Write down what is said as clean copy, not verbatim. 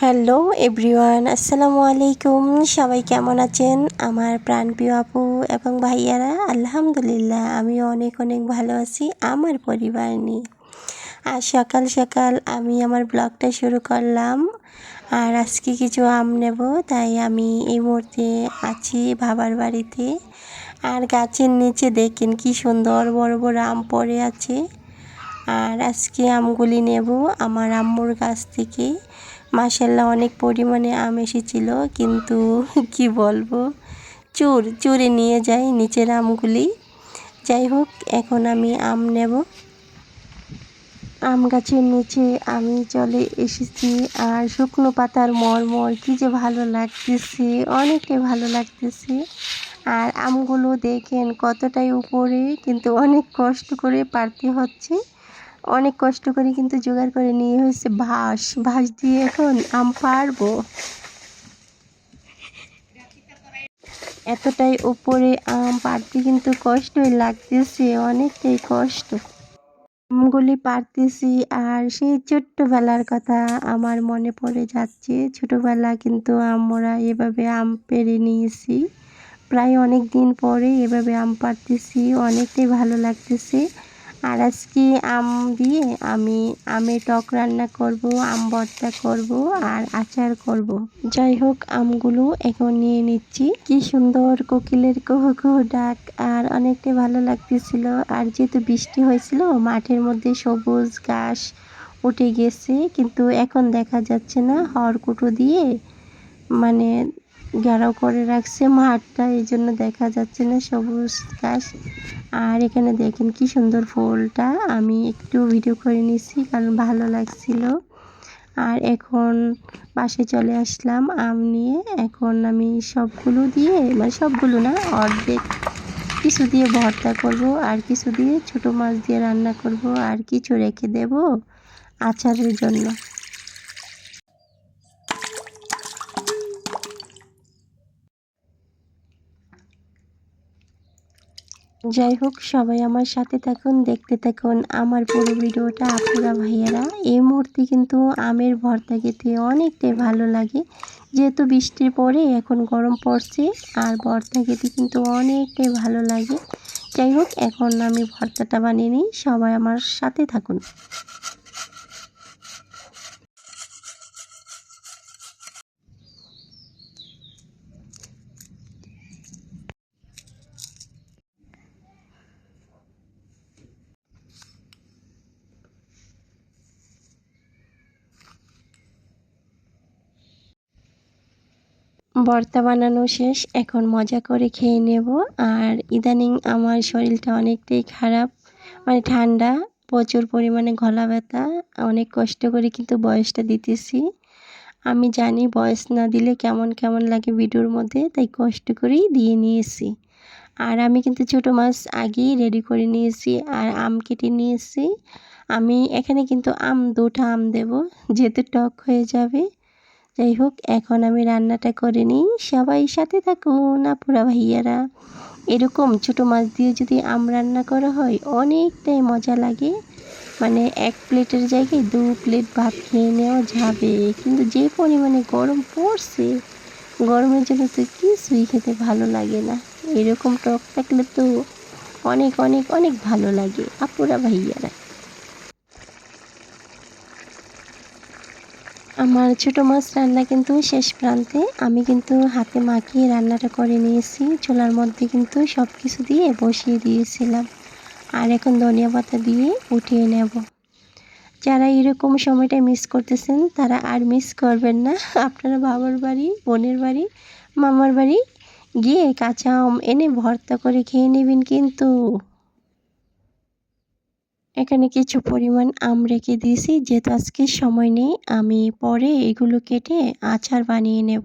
Hello everyone, আসসালামু আলাইকুম। সবাই কেমন আছেন? আমার প্রাণপ্রিয় আপু এবং ভাইয়ারা, আলহামদুলিল্লাহ আমি অনেক অনেক ভালো আছি আমার পরিবার নিয়ে। আর সকাল সকাল আমি আমার ব্লগটা শুরু করলাম। আর আজকে কিছু আম নেব, তাই আমি এই মুহূর্তে আছি বাবার বাড়িতে। আর গাছের নিচে দেখেন কি সুন্দর বড় বড় আম পড়ে আছে। আর আজকে আমগুলি নেব আমার আম্মুর গাছ থেকে। মাশাআল্লাহ অনেক পরিমাণে আম এসেছিল, কিন্তু কি বলবো, চুরে নিয়ে যাই নিচের আমগুলি। যাই হোক, এখন আমি আম নেব। আম গাছের নিচে আমি চলে এসেছি। আর শুকনো পাতার মরমর কি যে ভালো লাগতেছে, অনেকটাই ভালো লাগতেছে। আর আমগুলো দেখেন কতটাই উপরে, কিন্তু অনেক কষ্ট করে পারতে হচ্ছে। অনেক কষ্ট করে কিন্তু জোগাড় করে নিয়ে হয়েছে ভাঁস দিয়ে এখন আম পারবো। এতটাই উপরে আম পারতে কিন্তু কষ্টই লাগতেছে, অনেকটাই কষ্ট। আমগুলি পারতেছি আর সেই ছোট্টবেলার কথা আমার মনে পড়ে যাচ্ছে। ছোটবেলা কিন্তু আমরা এভাবে আম পেড়ে নিয়েছি। প্রায় অনেক দিন পরে এভাবে আম পাড়তেছি, অনেকটাই ভালো লাগতেছে। আর আজকে আম দিয়ে আমি আমের টক রান্না করব, আম ভর্তা করব আর আচার করব। যাই হোক, আমগুলো এখন নিয়ে নিচ্ছি। কি সুন্দর কোকিলের কুহু কুহু ডাক, আর অনেকটাই ভালো লাগতেছিল। আর যেহেতু বৃষ্টি হয়েছিল, মাঠের মধ্যে সবুজ ঘাস উঠে গেছে, কিন্তু এখন দেখা যাচ্ছে না, খড়কুটো দিয়ে মানে ঘেরাও করে রাখছে মাঠটা, এই জন্য দেখা যাচ্ছে না সবুজ ঘাস। আর এখানে দেখেন কি সুন্দর ফুলটা, আমি একটু ভিডিও করে নিছি কারণ ভালো লাগছিল। আর এখন বাসায় চলে আসলাম আম নিয়ে। এখন আমি সবগুলো দিয়ে, মানে সবগুলো না, অর্ধেক কিছু দিয়ে ভর্তা করব, আর কিছু দিয়ে ছোট মাছ দিয়ে রান্না করব, আর কিছু রেখে দেব আচারের জন্য। যাই হোক, সবাই আমার সাথে থাকুন, দেখতে থাকুন আমার পুরো ভিডিওটা আপুরা ভাইয়ারা। এই মুহূর্তে কিন্তু আমের ভর্তা খেতে অনেকটাই ভালো লাগে, যেহেতু বৃষ্টির পরে এখন গরম পড়ছে, আর ভর্তা খেতে কিন্তু অনেকটাই ভালো লাগে। যাই হোক, এখন আমি ভর্তাটা বানিয়ে নিই, সবাই আমার সাথে থাকুন। ভর্তা বানানো শেষ, এখন মজা করে খেয়ে নেব। আর ইদানিং আমার শরীরটা অনেকটাই খারাপ, মানে ঠান্ডা, প্রচুর পরিমাণে গলা ব্যথা। অনেক কষ্ট করে কিন্তু বয়সটা দিতেছি। আমি জানি বয়স না দিলে কেমন কেমন লাগে ভিডিওর মধ্যে, তাই কষ্ট করেই দিয়ে নিয়েছি। আর আমি কিন্তু ছোটো মাছ আগেই রেডি করে নিয়েছি, আর আম কেটে নিয়েছি। আমি এখানে কিন্তু দুটো আম দেব, যেহেতু টক হয়ে যাবে। যাই হোক, এখন আমি রান্নাটা করে নিই, সবাই সাথে থাকুন আপুরা ভাইয়ারা। এরকম ছোটো মাছ দিয়ে যদি আম রান্না করা হয় অনেকটাই মজা লাগে। মানে এক প্লেটের জায়গায় 2 প্লেট ভাত খেয়ে নেওয়া যাবে। কিন্তু যে পরিমাণে গরম পড়ছে, গরমের জন্য তো কিছুই খেতে ভালো লাগে না। এরকম টক থাকলে তো অনেক অনেক অনেক ভালো লাগে আপুরা ভাইয়ারা। আমার ছোটো মাছ রান্না কিন্তু শেষ প্রান্তে। আমি কিন্তু হাতে মাখিয়ে রান্নাটা করে নিয়েছি। চুলার মধ্যে কিন্তু সব কিছু দিয়ে বসিয়ে দিয়েছিলাম। আর এখন ধনিয়া পাতা দিয়ে উঠিয়ে নেব। যারা এরকম সময়টা মিস করতেছেন তারা আর মিস করবেন না। আপনারা বাবার বাড়ি, বোনের বাড়ি, মামার বাড়ি গিয়ে কাঁচা আম এনে ভর্তা করে খেয়ে নেবেন কিন্তু। এখানে কিছু পরিমাণ আম রেখে দিয়েছি, যেহেতু আজকে সময় নেই, আমি পরে এগুলো কেটে আচার বানিয়ে নেব।